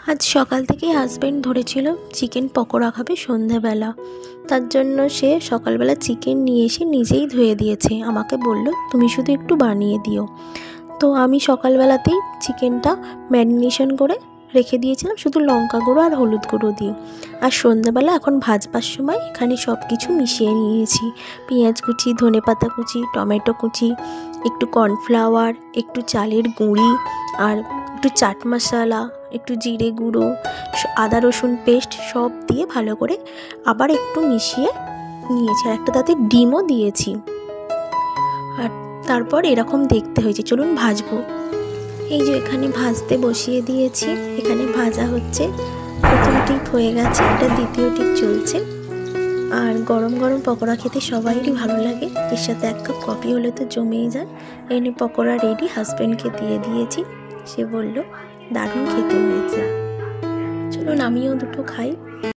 আজ সকাল থেকেই হাজব্যান্ড ধরেছিল চিকেন পকোড়া খাবে সন্ধ্যাবেলা। তার জন্য সে সকালবেলা চিকেন নিয়ে এসে নিজেই ধুয়ে দিয়েছে। আমাকে বলল তুমি শুধু একটু বানিয়ে দিও। তো আমি সকালবেলাতেই চিকেনটা ম্যারিনেশন করে রেখে দিয়েছিলাম শুধু লঙ্কা গুঁড়ো আর হলুদ গুঁড়ো দিয়ে। আর সন্ধ্যাবেলা এখন ভাজবার সময় এখানে সব কিছু মিশিয়ে নিয়েছি। পেঁয়াজ কুচি, ধনেপাতা কুচি, টমেটো কুচি, একটু কর্নফ্লাওয়ার, একটু চালের গুঁড়ি, আর একটু চাট মশলা, একটু জিরে গুঁড়ো, আদা রসুন পেস্ট সব দিয়ে ভালো করে আবার একটু মিশিয়ে নিয়েছি। আর একটা তাতে ডিমও দিয়েছি। আর তারপর এরকম দেখতে হয়েছে। চলুন ভাজবো। এই যে এখানে ভাজতে বসিয়ে দিয়েছি। এখানে ভাজা হচ্ছে। প্রথম টিপ হয়ে গেছে, এটা দ্বিতীয় টিপ চলছে। আর গরম গরম পকোড়া খেতে সবাইরই ভালো লাগে। এর সাথে এক কাপ কফি হলে তো জমেই যায়। এনে পকোড়া রেডি, হাজব্যান্ডকে দিয়ে দিয়েছি। সে বলল দারুণ খেতে হয়েছে। চলুন আমিও দুটো খাই।